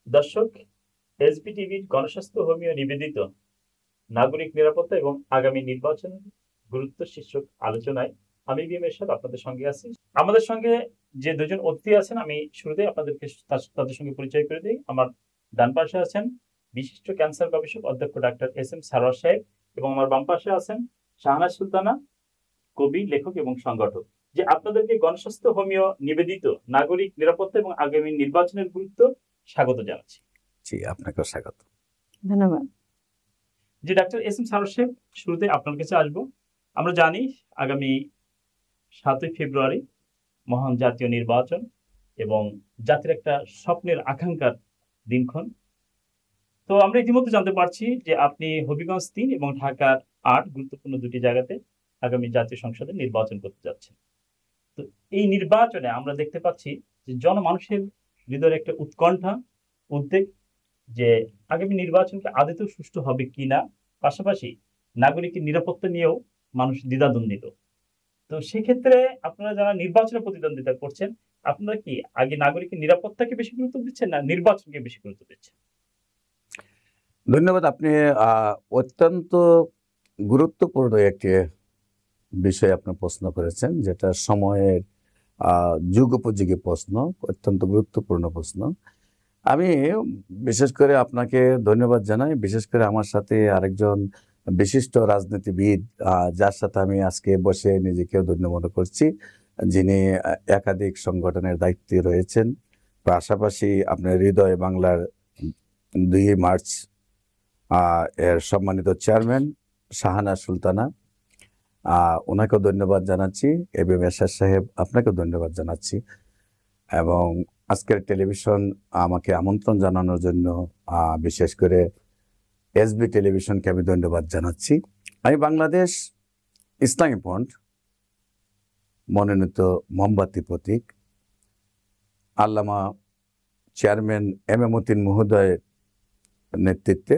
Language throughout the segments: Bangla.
দর্শক, এসবি টিভির গণস্বাস্থ্য হোমিও নিবেদিত নাগরিক নিরাপত্তা এবং আগামী নির্বাচন গুরুত্ব শীর্ষক আলোচনায় আমি বিএম এরশাদ আপনাদের সঙ্গে আছি। আমাদের সঙ্গে যে দুজন অতিথি আছেন, আমি শুরুতেই আপনাদেরকে তাদের সঙ্গে পরিচয় করে দিই। আমার ডান পাশে আছেন বিশিষ্ট ক্যান্সার গবেষক অধ্যক্ষ ডাক্তার এস এম সারোয়ার সাহেব, এবং আমার বাম পাশে আছেন শাহনাজ সুলতানা, কবি, লেখক এবং সংগঠক। যে আপনাদেরকে গণস্বাস্থ্য হোমিও নিবেদিত নাগরিক নিরাপত্তা এবং আগামী নির্বাচনের গুরুত্ব স্বাগত জানাচ্ছি। জি, আপনাকেও স্বাগত। ধন্যবাদ। যে ডাক্তার এস এম সারোয়ার সাহেব, শুরুতে আপনার কাছে আসবো। আমরা জানি আগামী 7ই ফেব্রুয়ারি মহান জাতীয় নির্বাচন এবং জাতির একটা স্বপ্নের আকাঙ্ক্ষার দিনক্ষণ। তো আমরা ইতিমধ্যে জানতে পারছি যে আপনি হবিগঞ্জ 3 এবং ঢাকার 8 গুরুত্বপূর্ণ দুটি জায়গাতে আগামী জাতীয় সংসদে নির্বাচন করতে যাচ্ছেন। তো এই নির্বাচনে আমরা দেখতে পাচ্ছি যে জনমানুষের হৃদয়ের একটা উৎকণ্ঠা, উদ্বেগ যে আগামী নির্বাচনকে আদতেও সুষ্ঠু হবে কিনা, পাশাপাশি নাগরিকের নিরাপত্তা নিয়েও মানুষ দ্বিধাদ্বন্দ্বিত। তো সেক্ষেত্রে আপনারা যারা নির্বাচনে প্রতিদ্বন্দ্বিতা করছেন, আপনারা কি আগে নাগরিকের নিরাপত্তাকে বেশি গুরুত্ব দিচ্ছেন না নির্বাচনকে বেশি গুরুত্ব দিচ্ছেন? ধন্যবাদ। আপনি অত্যন্ত গুরুত্বপূর্ণ একটি বিষয় আপনি প্রশ্ন করেছেন, যেটা সময়ের যুগোপযোগী প্রশ্ন, অত্যন্ত গুরুত্বপূর্ণ প্রশ্ন। আমি বিশেষ করে আপনাকে ধন্যবাদ জানাই, বিশেষ করে আমার সাথে আরেকজন বিশিষ্ট রাজনীতিবিদ, যার সাথে আমি আজকে বসে নিজেকেও ধন্য মনে করছি, যিনি একাধিক সংগঠনের দায়িত্বে রয়েছেন। পাশাপাশি আপনার হৃদয় বাংলার 2 মার্চ এর সম্মানিত চেয়ারম্যান শাহনাজ সুলতানা, ওনাকেও ধন্যবাদ জানাচ্ছি। এবিএম এরশাদ সাহেব, আপনাকেও ধন্যবাদ জানাচ্ছি। এবং আজকের টেলিভিশন আমাকে আমন্ত্রণ জানানোর জন্য বিশেষ করে এসবি টেলিভিশনকে আমি ধন্যবাদ জানাচ্ছি। আমি বাংলাদেশ ইসলামী ফ্রন্ট মনোনীত মোমবাতি প্রতীক আল্লামা চেয়ারম্যান এম এ মতিন মহোদয়ের নেতৃত্বে,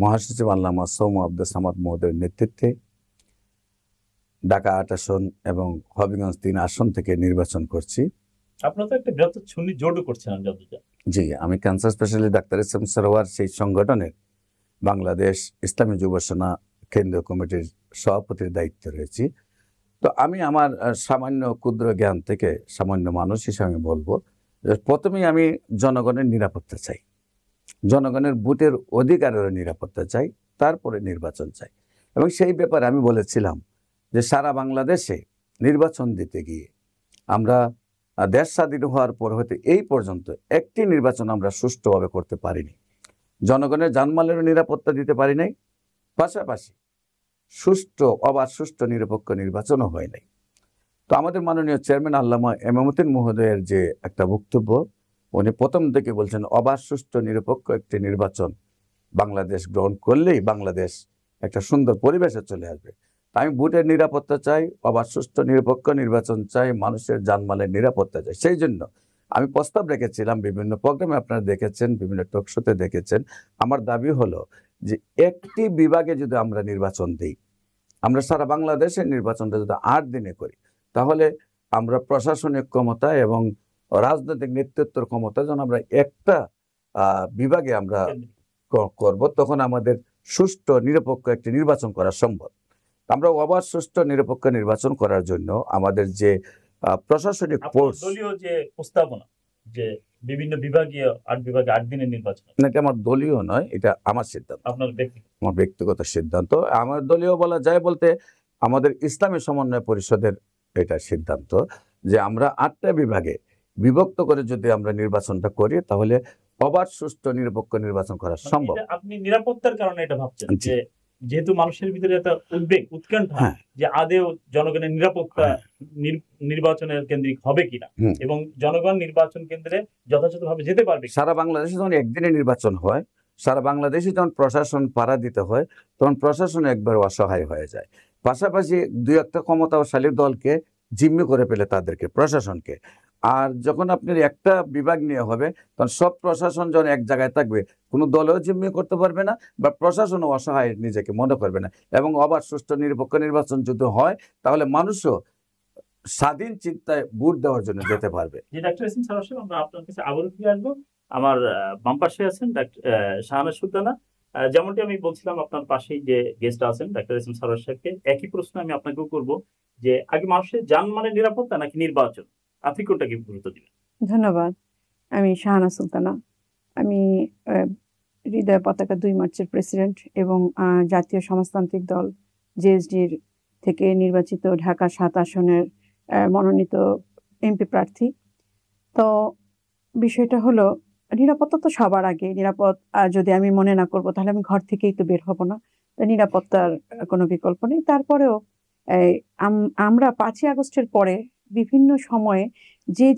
মহাসচিব আল্লামা সৌম্য আব্দুল সামাদ মহোদয়ের নেতৃত্বে ঢাকা 8 আসন এবং হবিগঞ্জ 3 আসন থেকে নির্বাচন করছি। আপনারা তো একটা বৃহত্তর সুন্নি জোটও করছেন যতটা। জি, আমি cancer specialist doctor S M Sarwar সেই সংগঠনের বাংলাদেশ ইসলামী যুব সেনা কেন্দ্রীয় কমিটির সভাপতির দায়িত্বে রয়েছি। তো আমি আমার সামান্য ক্ষুদ্র জ্ঞান থেকে সামান্য মানুষ হিসেবে আমি বলবো যে প্রথমেই আমি জনগণের নিরাপত্তা চাই, জনগণের ভোটের অধিকারের নিরাপত্তা চাই, তারপরে নির্বাচন চাই। এবং সেই ব্যাপারে আমি বলেছিলাম যে সারা বাংলাদেশে নির্বাচন দিতে গিয়ে আমরা দেশ স্বাধীন হওয়ার পর হতে এই পর্যন্ত একটি নির্বাচন আমরা সুষ্ঠুভাবে করতে পারিনি, জনগণের জানমালেরও নিরাপত্তা দিতে পারি নাই, পাশাপাশি সুষ্ঠু অবাধ সুষ্ঠু নিরপেক্ষ নির্বাচনও হয় নাই। তো আমাদের মাননীয় chairman Allama M A Matin মহোদয়ের যে একটা বক্তব্য, উনি প্রথম থেকে বলছেন অবাধ সুষ্ঠু নিরপেক্ষ একটি নির্বাচন বাংলাদেশ গ্রহণ করলেই বাংলাদেশ একটা সুন্দর পরিবেশে চলে আসবে। আমি ভোটের নিরাপত্তা চাই, অবাধ সুষ্ঠু নিরপেক্ষ নির্বাচন চাই, মানুষের জানমালের নিরাপত্তা চাই। সেই জন্য আমি প্রস্তাব রেখেছিলাম, বিভিন্ন প্রোগ্রামে আপনারা দেখেছেন, বিভিন্ন টক শোতে দেখেছেন। আমার দাবি হলো যে একটি বিভাগে যদি আমরা নির্বাচন দিই, আমরা সারা বাংলাদেশের নির্বাচনটা যদি 8 দিনে করি, তাহলে আমরা প্রশাসনিক ক্ষমতা এবং রাজনৈতিক নেতৃত্বের ক্ষমতা যখন আমরা একটা বিভাগে আমরা করব, তখন আমাদের সুষ্ঠু নিরপেক্ষ একটি নির্বাচন করা সম্ভব। আমরা অবাধ সুষ্ঠু নিরপেক্ষ নির্বাচন করার জন্য আমাদের যে প্রশাসনিক ফোর্স, দলীয় যে প্রস্তাবনা যে বিভিন্ন বিভাগীয় 8 বিভাগে 8 দিনের নির্বাচন, এটা আমার দলীয় নয়, এটা আমার সিদ্ধান্ত, আপনার আমার ব্যক্তিগত সিদ্ধান্ত। আমার দলীয় বলা যায় বলতে আমাদের ইসলামী সমন্বয় পরিষদের এটা সিদ্ধান্ত যে আমরা 8টা বিভাগে বিভক্ত করে যদি আমরা নির্বাচনটা করি, তাহলে অবাধ সুষ্ঠু নিরপেক্ষ নির্বাচন করা সম্ভব। আপনি নিরাপত্তার কারণে এটা ভাবছেন যে যেহেতু মানুষের ভিতরে একটা উদ্বেগ উৎকণ্ঠা যে আদেও জনগণের নিরাপত্তা নির্বাচনের কেন্দ্রিক হবে কিনা এবং জনগণ নির্বাচন কেন্দ্রে যথাযথভাবে যেতে পারবে। সারা বাংলাদেশে যখন একদিনে নির্বাচন হয়, সারা বাংলাদেশে যখন প্রশাসন পাড়া দিতে হয়, তখন প্রশাসন একবার অসহায় হয়ে যায়। পাশাপাশি 2-একটা ক্ষমতাশালী দলকে জিম্মি করে ফেলে তাদেরকে, প্রশাসনকে। আর যখন আপনার একটা বিভাগ নিয়ে হবে, তখন সব প্রশাসন যখন এক জায়গায় থাকবে, কোনো দলেও জিম্মি করতে পারবে না বা প্রশাসনও অসহায় নিজেকে মনে করবে না। এবং অবাধ সুষ্ঠু নিরপেক্ষ নির্বাচন যদি হয়, তাহলে মানুষও স্বাধীন চিন্তায় ভোট দেওয়ার জন্য যেতে পারবে। যে ডাক্তার এস এম সারোয়ার সাহেব, আমরা আপনার কাছে আবারও ফিরে আসবো। আমার বাম পাশে আছেন ডাক্তার শাহানা সুলতানা। যেমনটি আমি বলছিলাম, আপনার পাশেই যে গেস্ট আছেন ডাক্তার এস এম সারোয়ার সাহেবকে, একই প্রশ্ন আমি আপনাকেও করব যে আগে মানুষের জানমালের নিরাপত্তা নাকি নির্বাচন, আপনি কোনটাকে গুরুত্ব দিবেন? ধন্যবাদ। আমি শাহানা সুলতানা। আমি হৃদয় পতাকা 2 মার্চের প্রেসিডেন্ট এবং জাতীয় সমাজতান্ত্রিক দল জেএসডির থেকে নির্বাচিত ঢাকা 7 আসনের মনোনীত এমপি প্রার্থী। তো বিষয়টা হলো, নিরাপত্তা তো সবার আগে। নিরাপদ যদি আমি মনে না করব তাহলে আমি ঘর থেকেই তো বের হব না। নিরাপত্তার কোনো বিকল্প নেই। তারপরেও আমরা 5ই আগস্টের পরে বিভিন্ন সময়ে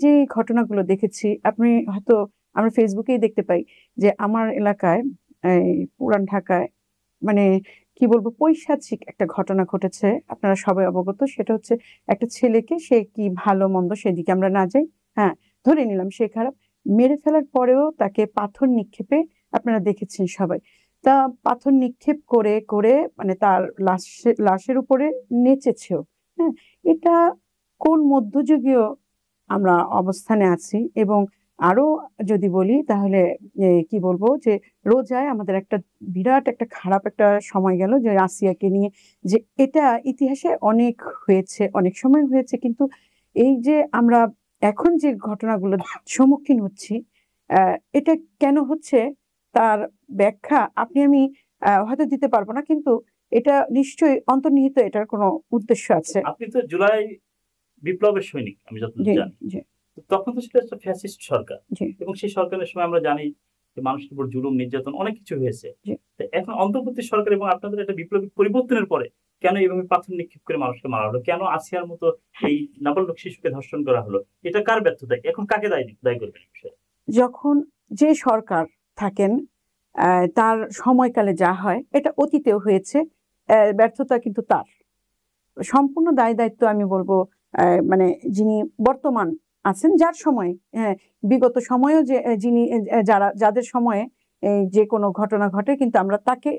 যে ঘটনাগুলো দেখেছি, আপনি হয়তো আমরা ফেসবুকেই দেখতে পাই যে আমার এলাকায় পুরান ঢাকায় মানে কি বলবো, পৈশাচিক একটা ঘটনা ঘটেছে। আপনারা সবাই অবগত। সেটা হচ্ছে একটা ছেলেকে, সে কি ভালো মন্দ সেদিকে আমরা না যাই, হ্যাঁ ধরে নিলাম সে খারাপ, মেরে ফেলার পরেও তাকে পাথর নিক্ষেপে আপনারা দেখেছেন সবাই। তা পাথর নিক্ষেপ করে করে মানে তার লাশের উপরে নেচেছেও। হ্যাঁ, এটা কোন মধ্যযুগীয় আমরা অবস্থানে আছি? এবং আরো যদি বলি তাহলে কি বলবো, যে রোজায় আমাদের একটা বিরাট একটা খারাপ একটা সময় গেল যে আসিয়াকে নিয়ে, যে এটা ইতিহাসে অনেক হয়েছে, অনেক সময় হয়েছে, কিন্তু এই যে আমরা এখন যে ঘটনাগুলো সম্মুখীন হচ্ছি, এটা কেন হচ্ছে তার ব্যাখ্যা আপনি আমি হয়তো দিতে পারবো না, কিন্তু এটা নিশ্চয়ই অন্তর্নিহিত এটার কোনো উদ্দেশ্য আছে। আপনি তো জুলাই বিপ্লবের সৈনিক আমি যতদূর জানি। তখন তো সেটা একটা ফ্যাসিস্ট সরকার, এবং সেই সরকারের সময় আমরা জানি যে মানুষের উপর জুলুম নির্যাতন অনেক কিছু হয়েছে। এখন অন্তর্বর্তী সরকার এবং আপনাদের একটা বিপ্লবিক পরিবর্তনের পরে কেন এইভাবে পাথর নিক্ষেপ করে মানুষকে মারা হলো? কেন আসিয়ার মতো এই নাবালক শিশুকে ধর্ষণ করা হলো? এটা কার ব্যর্থতা? এখন কাকে দায়ী করবেন? যখন যে সরকার থাকেন তার সময়কালে যা হয়, এটা অতীতেও হয়েছে, ব্যর্থতা কিন্তু তার। সম্পূর্ণ দায়িত্ব আমি বলবো মানে যিনি বর্তমান আছেন, যার সময়, হ্যাঁ বিগত সময়েও যে যিনি যাদের সময়ে যে কোনো ঘটনা ঘটে, কিন্তু আমরা তাকে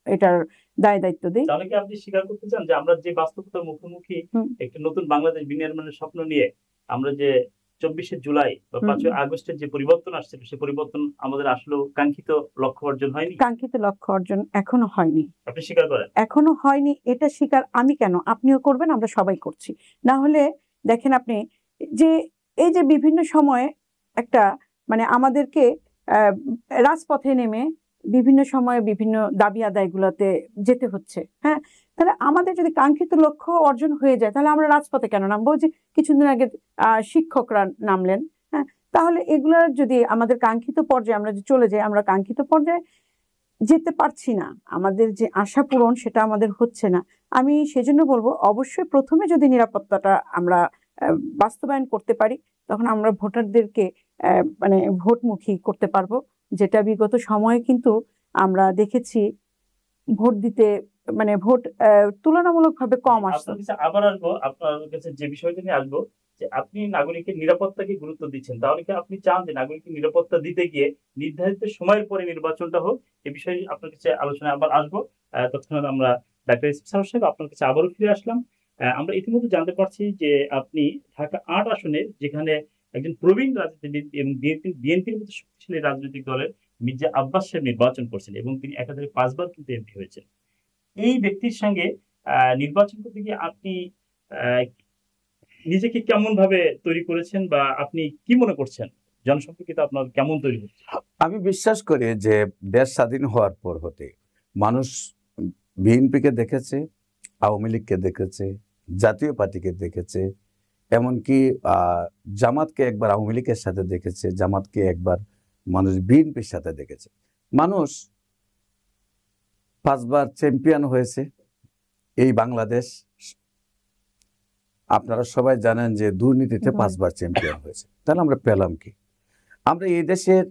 এটার দায়িত্ব দিই। তাহলে কি আপনি স্বীকার করতে চান যে আমরা যে বাস্তবতার মুখোমুখি, একটা নতুন বাংলাদেশ বিনির্মাণের স্বপ্ন নিয়ে আমরা যে 24শে জুলাই বা 5ই আগস্টের যে পরিবর্তন আসছে, সেই পরিবর্তন আমাদের আসলে কাঙ্ক্ষিত লক্ষ্য অর্জন হয়নি? কাঙ্ক্ষিত লক্ষ্য অর্জন এখনো হয়নি। আপনি স্বীকার করেন? এখনো হয়নি, এটা স্বীকার আমি কেন, আপনিও করবেন, আমরা সবাই করছি। না হলে দেখেন আপনি যে এই যে বিভিন্ন সময়ে একটা মানে আমাদেরকে রাজপথে নেমে বিভিন্ন সময়ে বিভিন্ন দাবি আদায়গুলোতে যেতে হচ্ছে। হ্যাঁ, তাহলে আমাদের যদি কাঙ্ক্ষিত লক্ষ্য অর্জন হয়ে যায় তাহলে আমরা রাজপথে কেন নামবো? যে কিছুদিন আগে শিক্ষকরা নামলেন, হ্যাঁ, তাহলে এগুলো যদি আমাদের কাঙ্ক্ষিত পর্যায়ে আমরা যে চলে যাই, আমরা কাঙ্ক্ষিত পর্যায়ে যেতে পারছি না, আমাদের যে আশা পূরণ সেটা আমাদের হচ্ছে না। আমি সেজন্য বলবো, অবশ্যই প্রথমে যদি নিরাপত্তাটা আমরা বাস্তবায়ন করতে পারি, তখন আমরা ভোটারদেরকে মানে ভোটমুখী করতে পারবো, যেটা বিগত সময়ে কিন্তু আমরা দেখেছি ভোট দিতে মানে ভোট তুলনামূলকভাবে কম আসছে। আবার আসবো আপনার কাছে, যে বিষয়টা নিয়ে আসবো যে আপনি নাগরিকের নিরাপত্তাকে গুরুত্ব দিচ্ছেন, তাহলে কি আপনি চান যে নাগরিকের নিরাপত্তা দিতে গিয়ে নির্ধারিত সময়ের পরে নির্বাচনটা হোক? এই বিষয়ে আপনার কাছে আলোচনায় আবার আসবো। তৎক্ষণাৎ আমরা ডাক্তার ইউসুফ সারোয়ার সাহেব আপনার কাছে আবারও ফিরে আসলাম। আমরা ইতিমধ্যে জানতে পারছি যে আপনি ঢাকা 8 আসনে, যেখানে একজন প্রবীণ রাজনীতিবিদ এবং বিএনপির মতো শক্তিশালী রাজনৈতিক দলের মির্জা আব্বাস সাহেব নির্বাচন করছেন, এবং তিনি একাধারে 5 বার কিন্তু এমপি হয়েছেন। এই ব্যক্তির সঙ্গে নির্বাচন করতে গিয়ে আপনি নিজেকে কেমন ভাবে তৈরি করেছেন, বা আপনি কি মনে করছেন জনসম্পর্কিত আপনার কেমন তৈরি হচ্ছে? আমি বিশ্বাস করি যে দেশ স্বাধীন হওয়ার পর হতে মানুষ বিএনপিকে দেখেছে, আওয়ামী লীগকে দেখেছে, জাতীয় পার্টিকে দেখেছে, এমনকি জামাতকে একবার আওয়ামী লীগের সাথে দেখেছে, জামাতকে একবার মানুষ বিএনপির সাথে দেখেছে। মানুষ 5 বার চ্যাম্পিয়ন হয়েছে এই বাংলাদেশ। আপনারা সবাই জানেন যে দুর্নীতিতে 5 বার চ্যাম্পিয়ন হয়েছে। তাহলে আমরা পেলাম কি? আমরা এই দেশের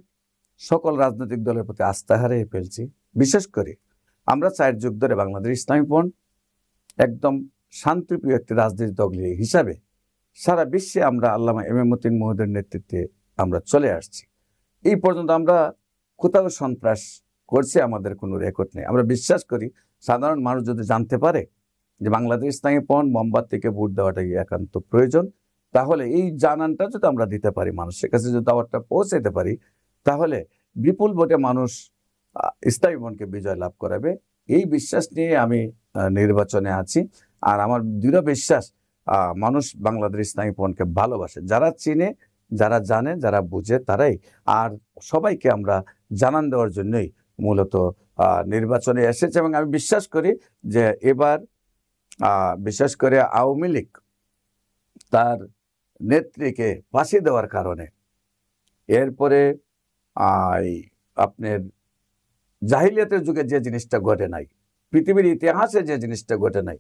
সকল রাজনৈতিক দলের প্রতি আস্থা হারিয়ে ফেলছি। বিশেষ করে আমরা 4 যুগ ধরে বাংলাদেশ ইসলামী ফ্রন্ট একদম শান্তিপ্রিয় একটি রাজনৈতিক দল হিসাবে সারা বিশ্বে আমরা আল্লামা এম এ মতিন মহোদয়ের নেতৃত্বে আমরা চলে আসছি। এই পর্যন্ত আমরা কোথাও সন্ত্রাস করছি আমাদের কোনো রেকর্ড নেই। আমরা বিশ্বাস করি সাধারণ মানুষ যদি জানতে পারে যে বাংলাদেশ ইসলামী ফ্রন্ট মোমবাতিকে ভোট দেওয়াটা একান্ত প্রয়োজন, তাহলে এই জানানটা যদি আমরা দিতে পারি, মানুষের কাছে যদি দাওয়াতটা পৌঁছাতে পারি, তাহলে বিপুল ভোটে মানুষ ইসলামী মনকে বিজয় লাভ করাবে। এই বিশ্বাস নিয়ে আমি নির্বাচনে আছি। আর আমার দৃঢ় বিশ্বাস মানুষ বাংলাদেশ ইসলামী মনকে ভালোবাসে, যারা চিনে, যারা জানে, যারা বুঝে তারাই। আর সবাইকে আমরা জানান দেওয়ার জন্যই মূলত নির্বাচনে এসেছে। এবং আমি বিশ্বাস করি যে এবার বিশেষ করে আওয়ামী লীগ তার নেত্রীকে ফাঁসি দেওয়ার কারণে, এরপরে আপনার জাহিলিয়াতের যুগে যে জিনিসটা ঘটে নাই, পৃথিবীর ইতিহাসে যে জিনিসটা ঘটে নাই,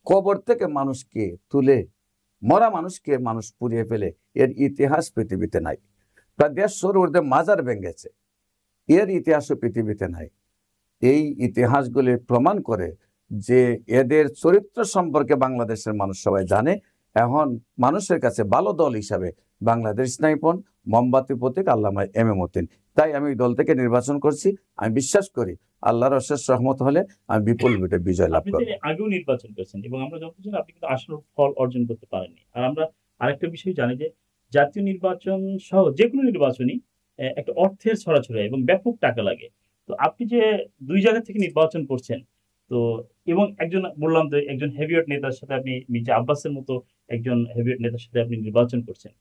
কবর থেকে মানুষকে তুলে মরা মানুষকে মানুষ পুড়িয়ে ফেলে, এর ইতিহাস পৃথিবীতে নাই। প্রায় 150 ঊর্ধ্বে মাজার ভেঙেছে, এর ইতিহাসও পৃথিবীতে নাই। এই ইতিহাসগুলি প্রমাণ করে যে এদের চরিত্র সম্পর্কে বাংলাদেশের মানুষ সবাই জানে। এখন মানুষের কাছে ভালো দল হিসাবে বাংলাদেশ ইসলামী ফ্রন্ট, মোমবাতি প্রতীক আল্লামা এম.এ. মতিন। তাই আমি দল থেকে নির্বাচন করছি। আমি বিশ্বাস করি আল্লাহর অশেষ রহমত হলে আমি বিপুল ভোটে বিজয় লাভ করব। আগেও নির্বাচন করেছেন এবং আমরা যতটুকু জানি আপনি কিন্তু আসল ফল অর্জন করতে পারেননি। আর আমরা আরেকটা বিষয় জানি যে জাতীয় নির্বাচন সহ যে কোনো নির্বাচনই একটা অর্থের ছড়াছড়ি এবং ব্যাপক টাকা লাগে। তো আপনি যে 2 জায়গা থেকে নির্বাচন করছেন, তো এবং একজন বললাম যে একজন হেভিওয়েট নেতার সাথে আপনি মির্জা আব্বাসের মতো একজন হেভিওয়েট নেতার সাথে আপনি নির্বাচন করছেন,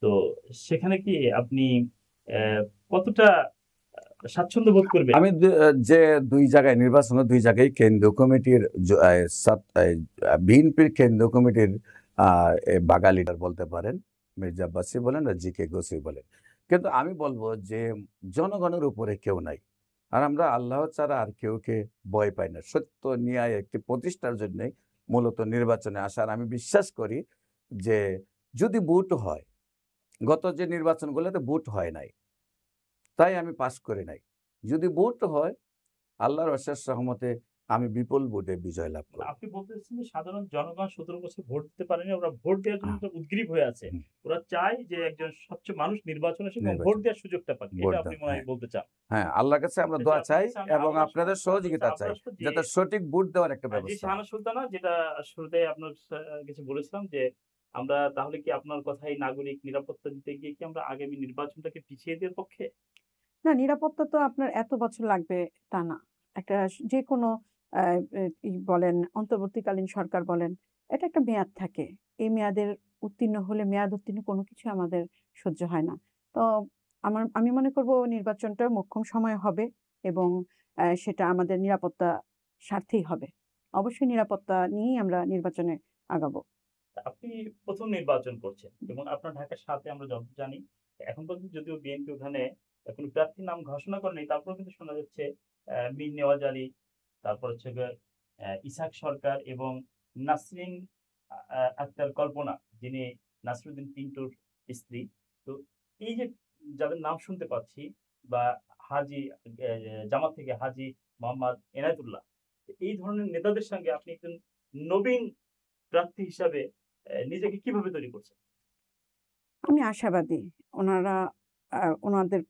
তো সেখানে কি আপনি কতটা স্বাচ্ছন্দ্য বোধ করবেন? আমি যে 2 জায়গায় নির্বাচন, 2 জায়গায় কেন্দ্রীয় কমিটির বিএনপির কেন্দ্রীয় কমিটির বাগা লিডার বলতে পারেন, মির্জা আব্বাসী বলেন আর জি কে গোসি বলেন। কিন্তু আমি বলবো যে জনগণের উপরে কেউ নাই, আর আমরা আল্লাহ ছাড়া আর কেউকে ভয় পাই না। সত্য ন্যায় একটি প্রতিষ্ঠার জন্য মূলত নির্বাচনে আসার আমি বিশ্বাস করি যে যদি ভোট হয়, গত যে নির্বাচনগুলোতে ভোট হয় নাই, তাই আমি পাস করে নাই। যদি ভোট হয় আল্লাহর অশেষ রহমতে আমি বিপুল ভোটে বিজয় লাভ করব। আপনি বলতেছেন যে সাধারণ জনগণ 17 বছর ভোট দিতে পারেনি, ওরা ভোট দেওয়ার জন্য উদ্গ্রীব হয়ে আছে। ওরা চায় যে একজন স্বচ্ছ মানুষ নির্বাচনে এসে ভোট দেওয়ার সুযোগটা পাক। এটা আপনি মনে হয় বলতে চান? হ্যাঁ, আল্লাহর কাছে আমরা দোয়া চাই এবং আপনাদের সহযোগিতা চাই যাতে সঠিক ভোট দেওয়ার একটা ব্যবস্থা। শাহানা সুলতানা, যেটা শুরুতে আপনার কাছে বলেছিলাম যে আমরা তাহলে কি আপনার কথাই নাগরিক নিরাপত্তা দিতে গিয়ে কি আমরা আগামী নির্বাচনটাকে পিছিয়ে দেওয়ার পক্ষে? না, নিরাপত্তা তো আপনার এত বছর লাগবে তা না। একটা যে কোনো বলেন অন্তর্বর্তীকালীন সরকার বলেন, এটা একটা মেয়াদ থাকে। এই মেয়াদের উত্তীর্ণ হলে মেয়াদ উত্তীর্ণ কোনো কিছু আমাদের সহ্য হয় না। তো আমি মনে করব নির্বাচনটা মোক্ষম সময়ে হবে এবং সেটা আমাদের নিরাপত্তা স্বার্থেই হবে। অবশ্যই নিরাপত্তা নিয়েই আমরা নির্বাচনে আগাবো। আপনি প্রথম নির্বাচন করছেন এবং আপনার ঢাকা 7-এ আমরা যত জানি, এখন পর্যন্ত যদিও বিএনপি ওখানে কোনো প্রার্থীর নাম ঘোষণা করেনি, তারপরেও কিন্তু শোনা যাচ্ছে মীর নেওয়াজ আলী, তারপর হচ্ছে ইসাক সরকার এবং নাসরিন আক্তার কল্পনা, যিনি নাসরুদ্দিন পিন্টুর স্ত্রী। তো এই যে যাদের নাম শুনতে পাচ্ছি, বা হাজি জামাত থেকে হাজি মোহাম্মদ এনায়েতুল্লাহ, এই ধরনের নেতাদের সঙ্গে আপনি একজন নবীন প্রার্থী হিসাবে নিজেকে কিভাবে তৈরি করছেন? আমি আশাবাদী ওনাদের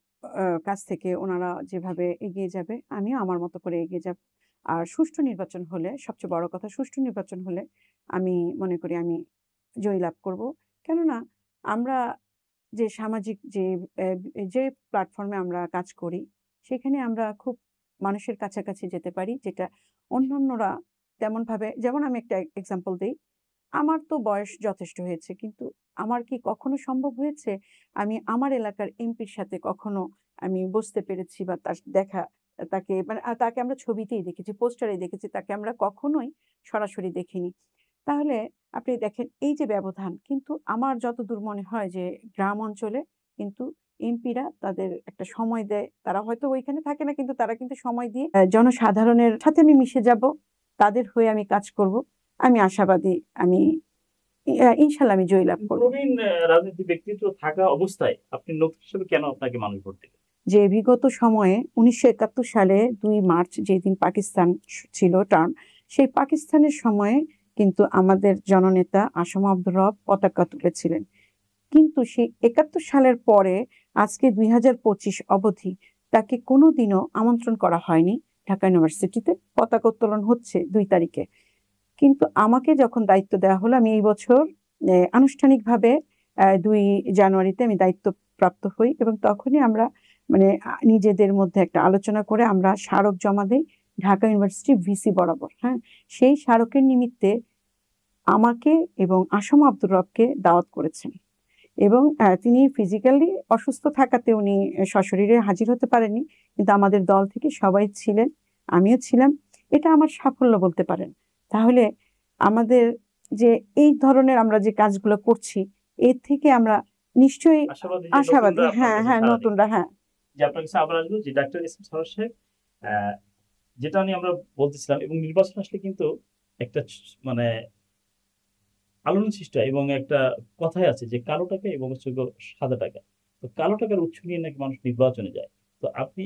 কাছ থেকে ওনারা যেভাবে এগিয়ে যাবে, আমিও আমার মতো করে এগিয়ে যাব। আর সুষ্ঠু নির্বাচন হলে, সবচেয়ে বড় কথা, সুষ্ঠু নির্বাচন হলে আমি মনে করি আমি জয় লাভ করব। কেননা আমরা যে সামাজিক যে প্ল্যাটফর্মে আমরা কাজ করি, সেখানে আমরা খুব মানুষের কাছাকাছি যেতে পারি, যেটা অন্যান্যরা তেমনভাবে, যেমন আমি একটা এক্সাম্পল দিই। আমার তো বয়স যথেষ্ট হয়েছে, কিন্তু আমার কি কখনো সম্ভব হয়েছে আমি আমার এলাকার এমপির সাথে কখনো আমি বসতে পেরেছি বা তাকে মানে তাকে আমরা ছবিতেই দেখেছি, পোস্টারে দেখেছি, তাকে আমরা কখনোই সরাসরি দেখিনি। তাহলে আপনি দেখেন এই যে ব্যবধান, কিন্তু আমার যতদূর মনে হয় যে গ্রাম অঞ্চলে কিন্তু এমপিরা তাদের একটা সময় দেয়, তারা হয়তো ওইখানে থাকে না, কিন্তু তারা কিন্তু সময় দিয়ে জনসাধারণের সাথে আমি মিশে যাব, তাদের হয়ে আমি কাজ করব। আমি আশাবাদী, আমি ইনশাল্লাহ আমি জয়লাভ করব। প্রবীণ রাজনীতি ব্যক্তিত্ব থাকা অবস্থায় আপনি নতুন হিসেবে কেন আপনাকে মানুষ ভোট দেবে? যে বিগত সময়ে 1971 সালে 2 মার্চ যেদিন পাকিস্তান ছিল টার্ন, সেই পাকিস্তানের সময়ে কিন্তু আমাদের জননেতা আসম আব্দুর রব পতাকা তুলেছিলেন। কিন্তু সেই 71 সালের পরে আজকে 2025 অবধি তাকে কোনোদিনও আমন্ত্রণ করা হয়নি ঢাকা ইউনিভার্সিটিতে। পতাকা উত্তোলন হচ্ছে 2 তারিখে, কিন্তু আমাকে যখন দায়িত্ব দেওয়া হলো, আমি এই বছর আনুষ্ঠানিকভাবে 2 জানুয়ারিতে আমি দায়িত্ব প্রাপ্ত হই এবং তখনই আমরা মানে নিজেদের মধ্যে একটা আলোচনা করে আমরা স্মারক জমা দেই ঢাকা ইউনিভার্সিটি ভিসি বরাবর। হ্যাঁ, সেই স্মারকের নিমিত্তে আমাকে এবং আসম আব্দুর রবকে দাওয়াত করেছেন এবং তিনি ফিজিক্যালি অসুস্থ থাকাতে উনি সশরীরে হাজির হতে পারেননি, কিন্তু আমাদের দল থেকে সবাই ছিলেন, আমিও ছিলাম। এটা আমার সাফল্য বলতে পারেন। তাহলে আমাদের যে এই ধরনের আমরা যে কাজগুলো করছি এর থেকে আমরা নিশ্চয়ই আশাবাদী। হ্যাঁ হ্যাঁ, নতুনরা। হ্যাঁ, যে আপনার কাছে আবার আসবো যে ডাক্তার এস এম সারোয়ার সাহেব, যেটা নিয়ে আমরা বলতেছিলাম, এবং নির্বাচন আসলে কিন্তু একটা মানে আলোড়ন সৃষ্টি হয়, এবং একটা কথাই আছে যে কালো টাকা এবং হচ্ছে সাদা টাকা। তো কালো টাকার উৎস নিয়ে নাকি মানুষ নির্বাচনে যায়। তো আপনি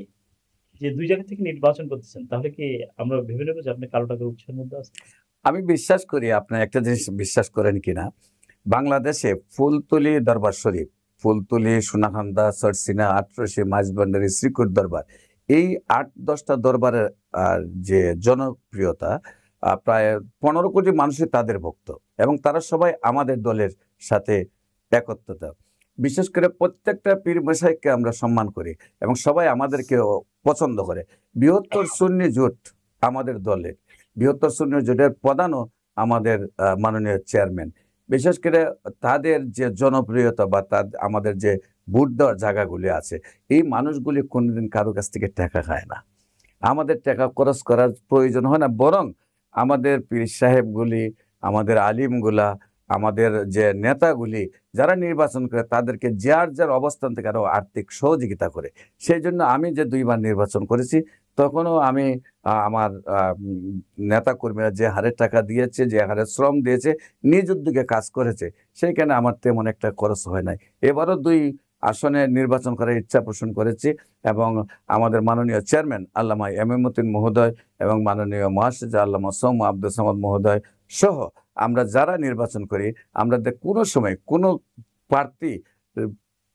যে দুই জায়গা থেকে নির্বাচন করতেছেন, তাহলে কি আমরা ভেবে নেবো যে আপনি কালো টাকার উৎসের মধ্যে আছেন? আমি বিশ্বাস করি, আপনি একটা জিনিস বিশ্বাস করেন কিনা, বাংলাদেশে ফুলতলি দরবার শরীফ, ফুলতলি, সোনাখান্দা, চরসিনা, আটরশি, মাঝবান্ডারি, শ্রীকুট দরবার, এই 8-10টা দরবারের যে জনপ্রিয়তা, প্রায় 15 কোটি মানুষই তাদের ভক্ত, এবং তারা সবাই আমাদের দলের সাথে একত্রতা। বিশেষ করে প্রত্যেকটা পীর মশাইকে আমরা সম্মান করি এবং সবাই আমাদেরকে পছন্দ করে। বৃহত্তর সুন্নি জোট আমাদের দলের, বৃহত্তর সুন্নি জোটের প্রধানও আমাদের মাননীয় চেয়ারম্যান। বিশেষ করে তাদের যে জনপ্রিয়তা বা আমাদের যে ভোট দেওয়ার জায়গাগুলি আছে, এই মানুষগুলি কোনোদিন কারো কাছ থেকে টাকা খায় না। আমাদের টাকা খরচ করার প্রয়োজন হয় না, বরং আমাদের পীর সাহেবগুলি, আমাদের আলিমগুলা, আমাদের যে নেতাগুলি যারা নির্বাচন করে তাদেরকে যার যার অবস্থান থেকে আরও আর্থিক সহযোগিতা করে। সেই জন্য আমি যে 2বার নির্বাচন করেছি, তখনও আমি আমার নেতাকর্মীরা যে হারে টাকা দিয়েছে, যে হারে শ্রম দিয়েছে, নিজ উদ্যোগে কাজ করেছে, সেইখানে আমার তেমন একটা খরচ হয় নাই। এবারও 2 আসনে নির্বাচন করার ইচ্ছা পোষণ করেছি, এবং আমাদের মাননীয় চেয়ারম্যান আল্লামা এমএমউদ্দিন মহোদয় এবং মাননীয় মহাসচিব আল্লামা সৌম আব্দুল সামাদ মহোদয় সহ আমরা যারা নির্বাচন করি, আমরা কোনো সময় কোনো প্রার্থী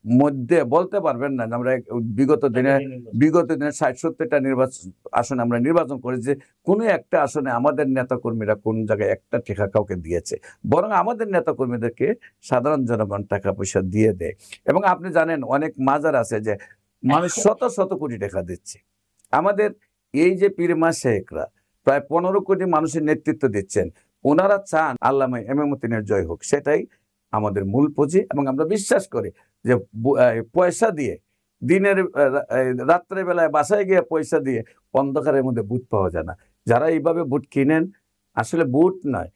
মধ্যে বলতে পারবেন না আমরা বিগত দিনে 60-70টা আসনে আমরা নির্বাচন করেছি, কোনো একটা আসনে আমাদের নেতাকর্মীরা কোন জায়গায় একটা টাকা কাউকে দিয়েছে, বরং আমাদের নেতাকর্মীদেরকে সাধারণ জনগণ টাকা পয়সা দিয়ে দেয়। এবং আপনি জানেন অনেক মাজার আছে যে মানুষ শত শত কোটি টাকা দিচ্ছে। আমাদের এই যে পীর মাশায়েখরা প্রায় 15 কোটি মানুষের নেতৃত্ব দিচ্ছেন, ওনারা চান আল্লামা এমএমউদ্দিনের জয় হোক, সেটাই আমাদের মূল পুঁজি। এবং আমরা বিশ্বাস করি যে পয়সা দিয়ে, দিনের রাত্রে বেলায় বাসায় গিয়ে পয়সা দিয়ে অন্ধকারের মধ্যে বুট পাওয়া যায় না। যারা এইভাবে বুট কিনেন, আসলে বুট নয়।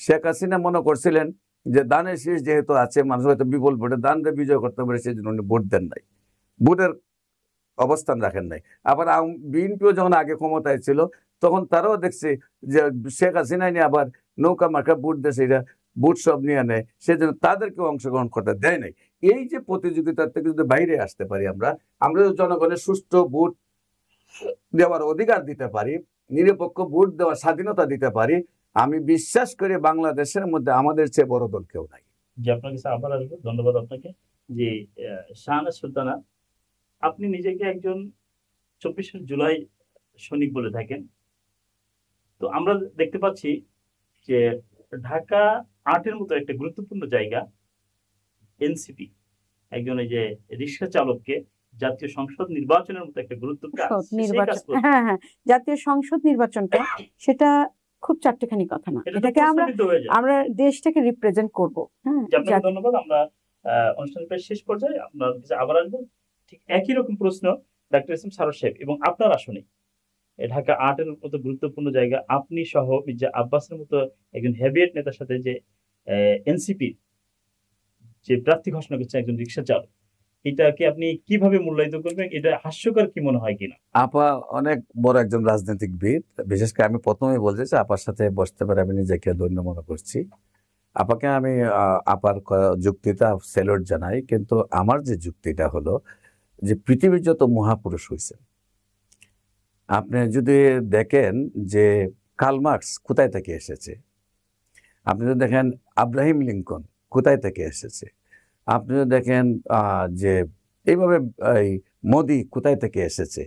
শেখ হাসিনা মনে করছিলেন যে দানের শীষ যেহেতু আছে, মানুষ হয়তো বিপুল ভোটে দানরে বিজয় করতে পারে, সেই জন্য উনি ভোট দেন নাই, ভোটের অবস্থান রাখেন নাই। আবার বিএনপিও যখন আগে ক্ষমতায় ছিল, তখন তারাও দেখছে যে শেখ হাসিনা নিয়ে আবার নৌকা মার্কা বুট দেশে, এরা বুট সব নিয়ে নেয়, সেজন্য তাদেরকেও অংশগ্রহণ করতে দেয় নাই। এই যে প্রতিযোগিতার থেকে যদি বাইরে আসতে পারি, আমরা যদি জনগণের সুষ্ঠু ভোট দেওয়ার অধিকার দিতে পারি, নিরপেক্ষ ভোট দেওয়ার স্বাধীনতা দিতে পারি, আমি বিশ্বাস করি বাংলাদেশের মধ্যে আমাদের চেয়ে বড় দল কেউ নাই। যে আপনার কাছে আবার আসবো, ধন্যবাদ আপনাকে। যে শাহনাজ সুলতানা, আপনি নিজেকে একজন 24শে জুলাই সৈনিক বলে থাকেন। তো আমরা দেখতে পাচ্ছি যে ঢাকা 8-এর মতো একটা গুরুত্বপূর্ণ জায়গা, এনসিপি একজন এই যে রিক্সা চালককে জাতীয় সংসদ নির্বাচনের মতো একটা গুরুত্বপূর্ণ হ্যাঁ হ্যাঁ, জাতীয় সংসদ নির্বাচনটা সেটা খুব চারটেখানি কথা না, এটাকে আমরা দেশটাকে রিপ্রেজেন্ট করবো। হ্যাঁ, ধন্যবাদ। আমরা অনুষ্ঠানের প্রায় শেষ পর্যায়ে আপনার কাছে আবার আসবো। ঠিক একই রকম প্রশ্ন ডাক্তার এস এম সারোয়ার সাহেব, এবং আপনার আসনে ঢাকা 8-এর মতো গুরুত্বপূর্ণ জায়গা, আপনি সহ মির্জা আব্বাসের মতো একজন হেভিয়েট নেতার সাথে যে এনসিপি যে প্রার্থী ঘোষণা করছে একজন রিক্সা চালক, এটাকে আপনি কিভাবে মূল্যায়িত করবেন? এটা হাস্যকর কি মনে হয় কিনা? আপা অনেক বড় একজন রাজনীতিকবিদ, বিশেষ করে আমি প্রথমেই বলছি যে আপার সাথে বসতে পারে আমি নিজেকে ধন্য মনে করছি। আপাকে আমি আপার যুক্তিটা স্যালুট জানাই, কিন্তু আমার যে যুক্তিটা হলো যে পৃথিবীর যত মহাপুরুষ হয়েছে, আপনি যদি দেখেন যে কার্ল মার্কস কোথায় থেকে এসেছে, আপনি যদি দেখেন আব্রাহিম লিঙ্কন কোথায় থেকে এসেছে, আপনি যদি দেখেন যে এইভাবে এই মোদি কোথায় থেকে এসেছে,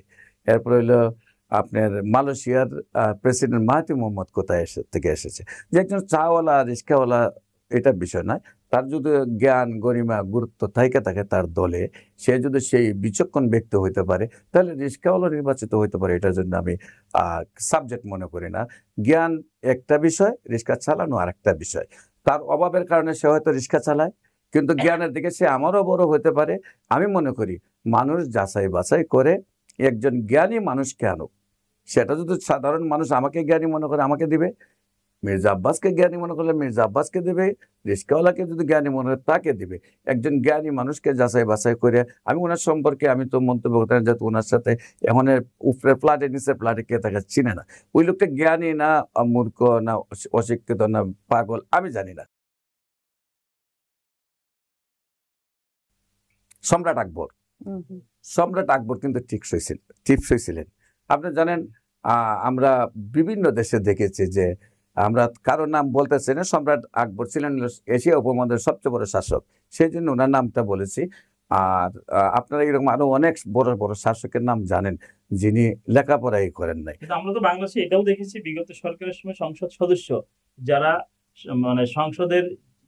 এরপর হইলো আপনার মালয়েশিয়ার প্রেসিডেন্ট মাহাথির মোহাম্মদ কোথায় থেকে এসেছে। যে একজন চাওয়ালা রিক্সাওয়ালা এটা বিষয় নয়, তার যদি জ্ঞান গরিমা গুরুত্ব থাকে তার দলে, সে যদি সেই বিচক্ষণ ব্যক্তি হইতে পারে, তাহলে রিস্কাওয়ালা নির্বাচিত হইতে পারে। এটার জন্য আমি সাবজেক্ট মনে করি না। জ্ঞান একটা বিষয়, রিস্কা চালানো আর একটা বিষয়। তার অভাবের কারণে সে হয়তো রিস্কা চালায়, কিন্তু জ্ঞানের দিকে সে আমারও বড় হতে পারে। আমি মনে করি মানুষ যাচাই বাছাই করে একজন জ্ঞানী মানুষকে আনুক। সেটা যদি সাধারণ মানুষ আমাকে জ্ঞানী মনে করে আমাকে দিবে, মির্জা আব্বাসকে জ্ঞানী মনে করলে মির্জা আব্বাসকে দেবে, রিস্কাওয়ালাকে যদি জ্ঞানী মনে হয় তাকে দিবে। একজন জ্ঞানী মানুষকে যাচাই বাছাই করে, আমি ওনার সম্পর্কে আমি তো মন্তব্য করতে না, যাতে ওনার সাথে এখন উপরে প্লাটে নিচে প্লাটে কে তাকে চিনে না, ওই লোকটা জ্ঞানী না মূর্খ না অশিক্ষিত না পাগল আমি জানি না। সম্রাট আকবর, সম্রাট আকবর কিন্তু টিপসই ছিলেন। আপনি জানেন আমরা বিভিন্ন দেশে দেখেছি যে, আমরা কারোর নাম বলতেছি না, সম্রাট আকবর ছিলেন এশিয়া উপমহাদেশের সবচেয়ে বড় শাসক, সেই জন্য ওনার নামটা বলেছি। আর আপনারা এরকম আরো অনেক বড় বড় শাসকের নাম জানেন যিনি লেখাপড়াই করেন নাই। কিন্তু আমরা তো বাংলাদেশে এটাও দেখেছি বিগত সরকারের সময় সংসদ সদস্য যারা মানে সংসদের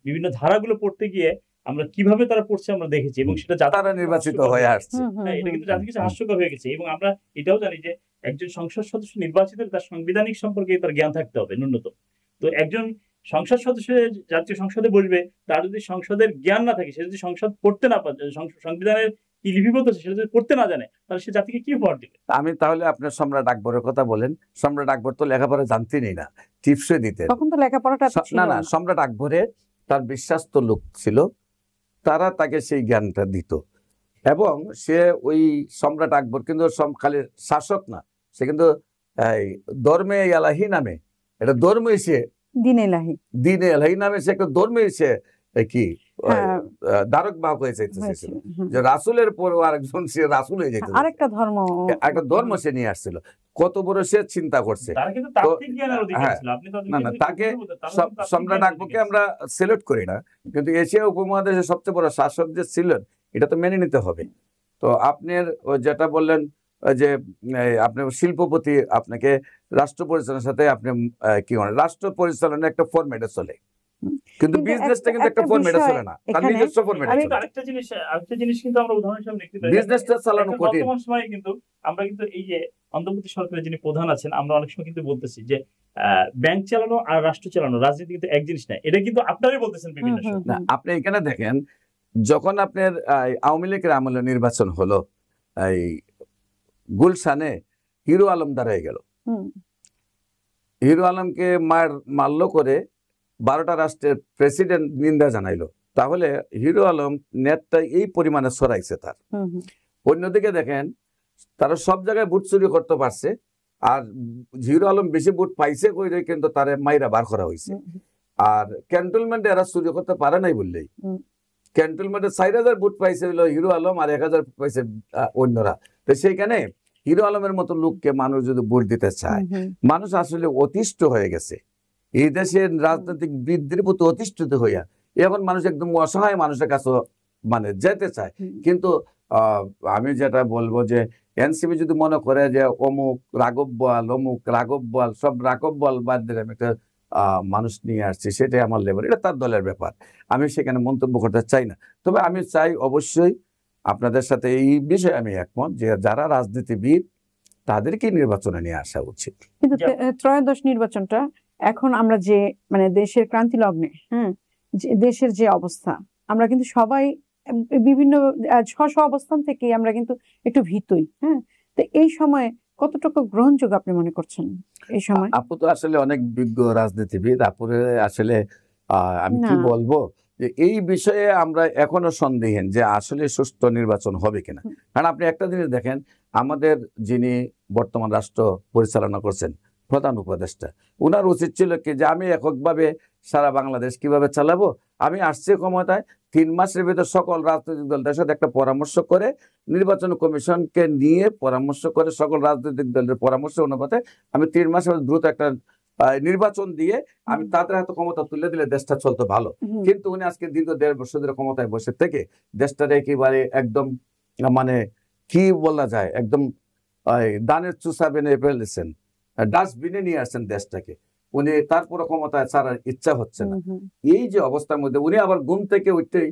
বিভিন্ন ধারাগুলো পড়তে গিয়ে আমরা কিভাবে তারা পড়ছে আমরা দেখেছি, এবং সেটা তারা নির্বাচিত হয়ে আসছে। এটা কিন্তু জাতির কাছে হাস্যকর হয়ে গেছে। এবং আমরা এটাও জানি যে একজন সংসদ সদস্য নির্বাচিত হলে তার সাংবিধানিক সম্পর্কে তার জ্ঞান থাকতে হবে ন্যূনতম। তো একজন সংসদ সদস্য জাতীয় সংসদে বসবে, তার যদি সংসদের জ্ঞান না থাকে, সে যদি সংসদ পড়তে না পারে, সংবিধানের কি লিপিবদ্ধ আছে সেটা যদি পড়তে না জানে, তাহলে সে জাতিকে কি উপহার দিবে? আমি তাহলে আপনার সম্রাট আকবরের কথা বলেন, সম্রাট আকবর তো লেখাপড়া জানতেনই না, টিপসই দিতেন। তখন তো লেখাপড়াটা ছিল না, সম্রাট আকবরের তার বিশ্বাস্ত লোক ছিল, তারা তাকে সেই জ্ঞানটা দিত। এবং সে ওই সম্রাট আকবর কিন্তু খালি শাসক না, সে কিন্তু ধর্মে এলাহি নামে, এটা ধর্মে সে দিনে এলাহি নামে সে একটা ধর্মে সে কি ধারক বাহক হয়ে চাইতেছিল, যে রাসূলের পর আরেকজন সে রাসূল হয়ে যেত, আরেকটা ধর্ম সে নিয়ে আসছিল। কত বড় সে চিন্তা করছে। না, তাকে সম্রাট আকবরকে আমরা সিলেক্ট করি না, কিন্তু এশিয়া উপমহাদেশের সবচেয়ে বড় শাসক যে ছিলেন এটা তো মেনে নিতে হবে। তো আপনার যেটা বললেন যে আপনি শিল্পপতি, আপনাকে রাষ্ট্র পরিচালনার সাথে আপনি কি মানে রাষ্ট্র পরিচালনা একটা ফরম্যাটে চলে, কিন্তু বিজনেসটা কিন্তু একটা ফরম্যাটে চলে না, তার নিজস্ব ফরম্যাটে চলে। আরেকটা জিনিস কিন্তু আমরা উদাহরণ হিসেবে দেখতে পাই, বিজনেসটা চালানো কঠিন। বর্তমান সময়ে কিন্তু আমরা কিন্তু এই যে অন্তর্বর্তী সরকারের যিনি প্রধান আছেন, আমরা অনেক সময় কিন্তু বলতেছি যে ব্যাংক চালানো আর রাষ্ট্র চালানো, রাজনীতি কিন্তু এক জিনিস না, এটা কিন্তু আপনারাই বলতেছেন বিভিন্ন সময়। না, আপনি এখানে দেখেন, যখন আপনার আওয়ামী লীগের আমলে নির্বাচন হলো, এই গুলশানে হিরো আলম দাঁড়ায় গেল, হিরো আলমকে মারলো করে 12টা রাষ্ট্রের প্রেসিডেন্ট নিন্দা জানাইলো। তাহলে হিরো আলম নেটটা এই পরিমাণে ছড়াইছে তার। অন্যদিকে দেখেন তারা সব জায়গায় ভোট চুরি করতে পারছে, আর হিরো আলম বেশি ভোট পাইছে কইরে কিন্তু তারে মাইরা বার করা হয়েছে। আর ক্যান্টনমেন্টে এরা চুরি করতে পারে নাই বললেই, ক্যান্টনমেন্টে 4000 ভোট পাইছে হলো হিরো আলম, আর 1000 পাইছে অন্যরা। তো সেইখানে হিরো আলমের মতো লোককে মানুষ যদি ভোট দিতে চায়, মানুষ আসলে অতিষ্ঠ হয়ে গেছে এই দেশের রাজনৈতিক বৃদ্ধির প্রতি অতিষ্ঠিত হইয়া। এখন মানুষ একদম অসহায় মানুষের কাছে মানে যেতে চায়। কিন্তু আমি যেটা বলবো যে এনসিপি যদি মনে করে যে অমুক রাঘব বোয়াল সব রাঘব বোয়াল বাদ দিয়ে আমি একটা মানুষ নিয়ে আসছি, সেটাই আমার লেভেল, এটা তার দলের ব্যাপার, আমি সেখানে মন্তব্য করতে চাই না। তবে আমি চাই অবশ্যই আপনাদের সাথে এই বিষয়ে আমি একমত যে যারা রাজনীতিবিদ তাদেরকে নির্বাচনে নিয়ে আসা উচিত। কিন্তু ত্রয়োদশ নির্বাচনটা এখন আমরা যে মানে দেশের ক্রান্তি লগ্নে, দেশের যে অবস্থা, আমরা কিন্তু সবাই বিভিন্ন স্ব অবস্থান থেকে আমরা কিন্তু একটু ভীতই। তো এই সময় কতটুকু গ্রহণযোগ্য আপনি মনে করছেন এই সময়? আপু তো আসলে অনেক বিজ্ঞ রাজনীতিবিদ, আপুরে আসলে আমি কি বলবো যে এই বিষয়ে আমরা এখনো সন্দেহহীন যে আসলে সুষ্ঠু নির্বাচন হবে কিনা। কারণ আপনি একটা জিনিস দেখেন, আমাদের যিনি বর্তমান রাষ্ট্র পরিচালনা করছেন প্রধান উপদেষ্টা, উনার উচিত ছিল কি যে আমি এককভাবে সারা বাংলাদেশ কিভাবে চালাবো, আমি আসছি ক্ষমতায় 3 মাসের ভিতর সকল রাজনৈতিক দলদের সাথে একটা পরামর্শ করে, নির্বাচন কমিশনকে নিয়ে পরামর্শ করে, সকল রাজনৈতিক দলের পরামর্শ অনুপাতে আমি 3 মাসের দ্রুত একটা নির্বাচন দিয়ে আমি তাদের হাতে ক্ষমতা তুলে দিলে দেশটা চলতো ভালো। কিন্তু উনি আজকে দীর্ঘ 1.5 বছর ধরে ক্ষমতায় বসে থেকে দেশটার একেবারে একদম মানে কি বলা যায়, একদম দানের চুষা বেনে ফেলেছেন, ডাস্টবিনে নিয়ে আসছেন দেশটাকে। উনি তারপরে ক্ষমতায় ছাড়ার ইচ্ছা হচ্ছে না। এই যে অবস্থার মধ্যে উনি আবার ঘুম থেকে উঠতেই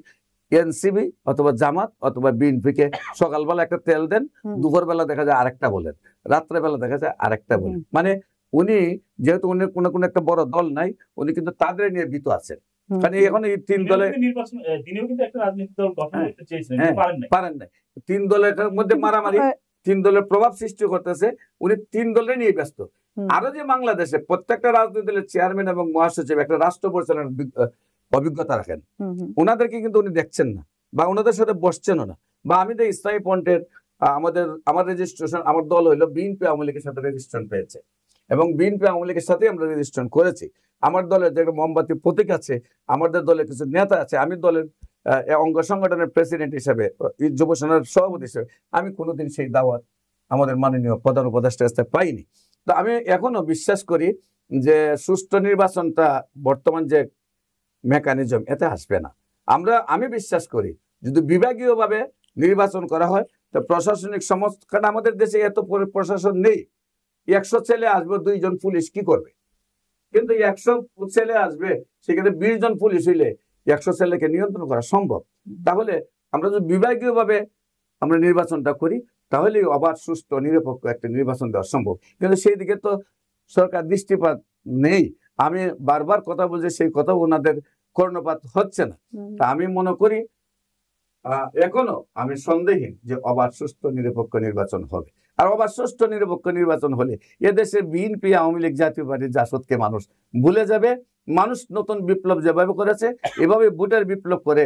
এনসিবি অথবা জামাত অথবা বিএনপিকে সকালবেলা একটা তেল দেন, দুপুরবেলা দেখা যায় আরেকটা বলেন, রাত্রেবেলা দেখা যায় আরেকটা বলেন। মানে উনি যেহেতু উনি কোনো একটা বড় দল নাই, উনি কিন্তু তাদের নিয়ে ভীত আছেন। কারণ এখন এই তিন দলে পারেন নাই, তিন দলের মধ্যে মারামারি, তিন দলের প্রভাব সৃষ্টি করতেছে, উনি তিন দলের নিয়ে ব্যস্ত। আরো যে বাংলাদেশে প্রত্যেকটা রাজনৈতিক দলের চেয়ারম্যান এবং মহাসচিব একটা রাষ্ট্র পরিচালনার অভিজ্ঞতা রাখেন, ওনাদেরকে কিন্তু উনি দেখছেন না বা ওনাদের সাথে বসছেনও না। বা আমি তো ইসলামী ফ্রন্টের আমার রেজিস্ট্রেশন, আমার দল হইলো বিএনপি আওয়ামী লীগের সাথে রেজিস্ট্রেশন পেয়েছে এবং বিএনপি আওয়ামী লীগের সাথে আমরা রেজিস্ট্রেশন করেছি। আমার দলের যে মোমবাতি প্রতীক আছে, আমাদের দলের কিছু নেতা আছে, আমি দলের অঙ্গ সংগঠনের প্রেসিডেন্ট হিসেবে, যুব সেনার সভাপতি হিসেবে আমি কোনোদিন সেই দাওয়াত আমাদের মাননীয় প্রধান উপদেষ্টা কাছে পাইনি। তো আমি এখনো বিশ্বাস করি যে সুষ্ঠু নির্বাচনটা বর্তমান যে মেকানিজম এতে আসবে না। আমি বিশ্বাস করি যদি বিভাগীয়ভাবে নির্বাচন করা হয় তো প্রশাসনিক সমস্ত, কারণ আমাদের দেশে এত প্রশাসন নেই। 100 ছেলে আসবে, 2 জন পুলিশ কি করবে? কিন্তু 100 ছেলে আসবে, সেখানে 20 জন পুলিশ হইলে 100 ছেলেকে নিয়ন্ত্রণ করা সম্ভব। তাহলে আমরা যদি বিভাগীয়ভাবে আমরা নির্বাচনটা করি তাহলে অবাধ, সুষ্ঠু, নিরপেক্ষ একটা নির্বাচন দেওয়া সম্ভব। কিন্তু সেই দিকে তো সরকার দৃষ্টিপাত নেই। আমি বারবার কথা বলছি, সেই কথা ওনাদের কর্ণপাত হচ্ছে না। তা আমি মনে করি এখনো আমি সন্দেহীন যে অবাধ, সুষ্ঠু, নিরপেক্ষ নির্বাচন হবে। আর অবাধ, সুষ্ঠু, নিরপেক্ষ নির্বাচন হলে এদেশে বিএনপি, আওয়ামী লীগ, জাতীয় পার্টির জাসদকে মানুষ ভুলে যাবে। মানুষ নতুন বিপ্লব যেভাবে করেছে এভাবে ভোটের বিপ্লব করে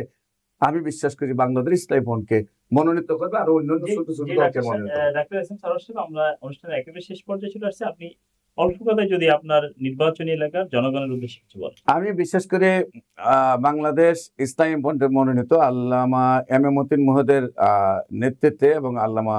আমি বিশ্বাস করি বাংলাদেশ ইসলামী ফ্রন্টকে মনোনীত করবে আর অন্যান্য ছোট ছোট দলকে মনোনীত করবে। ডাক্তার এস এম সারোয়ার সাহেব, আমরা অনুষ্ঠানের একেবারে শেষ পর্যায়ে চলে আসছি। আপনি অল্প কথায় যদি আপনার নির্বাচনী এলাকার জনগণের উদ্দেশ্যে কিছু বলেন। আমি বিশেষ করে বাংলাদেশ ইসলামী ফ্রন্টের মনোনীত আল্লামা এম এ মতিন মহোদয়ের নেতৃত্বে এবং আল্লামা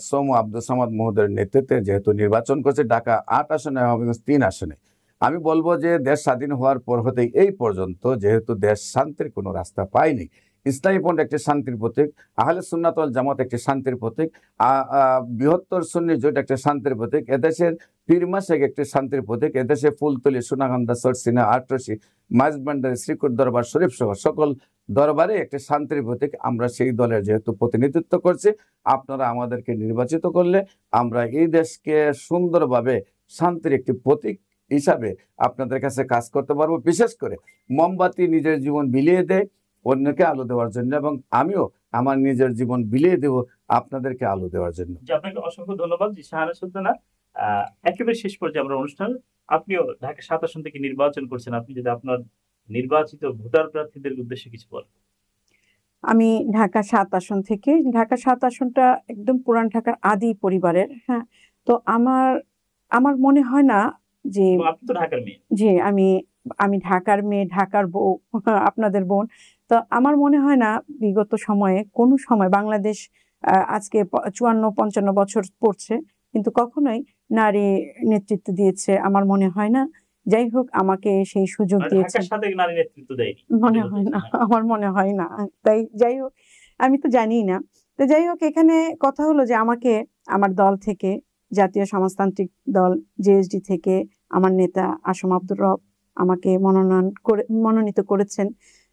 সৌম্য আব্দুল সামাদ মহোদয়ের নেতৃত্বে যেহেতু নির্বাচন করছে ঢাকা 8 আসনে এবং 3 আসনে, আমি বলবো যে দেশ স্বাধীন হওয়ার পর হতেই এই পর্যন্ত যেহেতু দেশ শান্তির কোনো রাস্তা পায়নি, ইসলামী ফ্রন্ট একটি শান্তির প্রতীক, আহলে সুন্নাত ওয়াল জামাত একটি শান্তির প্রতীক, বৃহত্তর সুন্নি জোট একটি শান্তির প্রতীক, এদেশের পীর মাসেক একটি শান্তির প্রতীক, এদেশে ফুলতলি, সোনাগান্ধা, সরসিনা, আটরসি, মাইজবান্ডারি, শ্রীকুট দরবার শরীফ সহ সকল দরবারে একটি শান্তির প্রতীক। আমরা সেই দলের যেহেতু প্রতিনিধিত্ব করছি, আপনারা আমাদেরকে নির্বাচিত করলে আমরা এই দেশকে সুন্দরভাবে শান্তির একটি প্রতীক হিসাবে আপনাদের কাছে কাজ করতে পারবো। বিশেষ করে মোমবাতি নিজের জীবন বিলিয়ে দেয় অন্যকে আলো দেওয়ার জন্য, এবং আমিও আমার নিজের জীবন বিলিয়ে দেব আপনাদেরকে আলো দেওয়ার জন্য। আপনাকে অসংখ্য ধন্যবাদ শাহানা সুলতানা। একেবারে শেষ পর্যায়ে আমরা অনুষ্ঠান, আপনিও ঢাকা 7 আসন থেকে নির্বাচন করছেন, আপনি যদি আপনার নির্বাচিত ভোটার প্রার্থীদের উদ্দেশ্যে কিছু বলেন। আমি ঢাকা 7 আসন থেকে, ঢাকা 7 আসনটা একদম পুরান ঢাকার আদি পরিবারের। হ্যাঁ, তো আমার মনে হয় না যে আপনি তো ঢাকার মেয়ে। জি, আমি ঢাকার মেয়ে, ঢাকার বউ, আপনাদের বোন। তো আমার মনে হয় না বিগত সময়ে কোনো সময় বাংলাদেশ আজকে 54-55 বছর পড়ছে, কিন্তু কখনোই নারী নেতৃত্ব দিয়েছে আমার মনে হয় না। যাই হোক, আমাকে সেই সুযোগ দিয়েছে মনে হয় না, আমার মনে হয় না। তাই যাই হোক, আমি তো জানি না। তো যাই হোক, এখানে কথা হলো যে আমাকে আমার দল থেকে, জাতীয় সমাজতান্ত্রিক দল জেএসডি থেকে আমার নেতা আসম আব্দুর রব আমাকে মনোনীত করেছেন।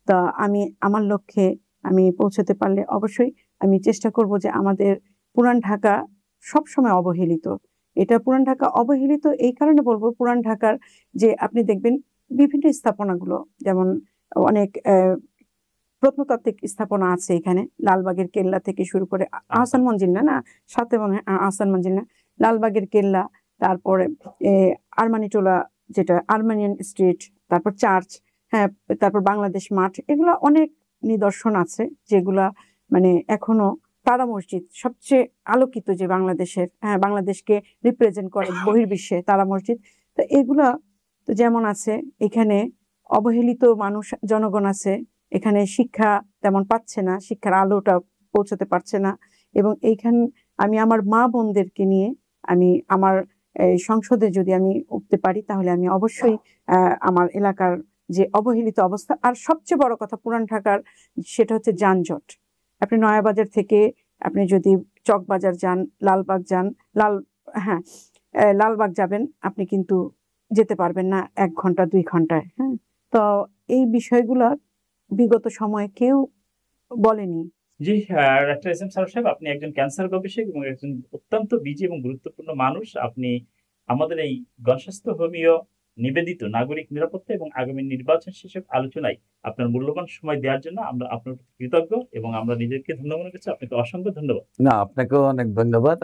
তা আমি আমার লক্ষ্যে আমি পৌঁছতে পারলে অবশ্যই আমি চেষ্টা করব যে আমাদের পুরান ঢাকা সবসময় অবহেলিত, এটা পুরান ঢাকা অবহেলিত এই কারণে বলবো, পুরান ঢাকার যে আপনি দেখবেন বিভিন্ন স্থাপনাগুলো, যেমন অনেক প্রত্নতাত্ত্বিক স্থাপনা আছে এখানে, লালবাগের কেল্লা থেকে শুরু করে আহসান মঞ্জিল না সাথে মনে হয় আহসান মঞ্জিল না, লালবাগের কেল্লা, তারপরে আরমানিটোলা যেটা আর্মেনিয়ান স্ট্রিট, তারপর চার্চ, হ্যাঁ, তারপর বাংলাদেশ মাঠ, এগুলো অনেক নিদর্শন আছে যেগুলা মানে এখনো, তারা মসজিদ সবচেয়ে আলোকিত যে বাংলাদেশের, হ্যাঁ, বাংলাদেশকে রিপ্রেজেন্ট করে বহির্বিশ্বে, তারা মসজিদ। তো এগুলা তো যেমন আছে, এখানে অবহেলিত মানুষ জনগণ আছে, এখানে শিক্ষা তেমন পাচ্ছে না, শিক্ষার আলোটা পৌঁছতে পারছে না। এবং এইখানে আমি আমার মা বোনদেরকে নিয়ে আমি আমার সংসদে যদি আমি উঠতে পারি তাহলে আমি অবশ্যই আমার এলাকার যে অবহেলিত অবস্থা, আর সবচেয়ে বড় কথা পুরান ঢাকার সেটা হচ্ছে যানজট। আপনি নয়াবাজার থেকে আপনি যদি চকবাজার যান, লালবাগ যান, লালবাগ যাবেন, আপনি কিন্তু যেতে পারবেন না 1 ঘন্টা 2 ঘন্টায়। হ্যাঁ, তো এই বিষয়গুলো বিগত সময়ে কেউ বলেনি। জি, ডাক্তার এস এম সারোয়ার সাহেব, আপনি একজন ক্যান্সার গবেষক এবং একজন অত্যন্ত বিজি এবং গুরুত্বপূর্ণ মানুষ। আপনি আমাদের এই গণস্বাস্থ্য হোমিও নিবেদিত নাগরিক নিরাপত্তা এবং আগামী নির্বাচন শীর্ষক আলোচনায় আপনার মূল্যবান সময় দেওয়ার জন্য আমরা আপনার প্রতি কৃতজ্ঞ এবং আমরা নিজেকে ধন্য মনে করছি। আপনাকে অসংখ্য ধন্যবাদ। না, আপনাকেও অনেক ধন্যবাদ।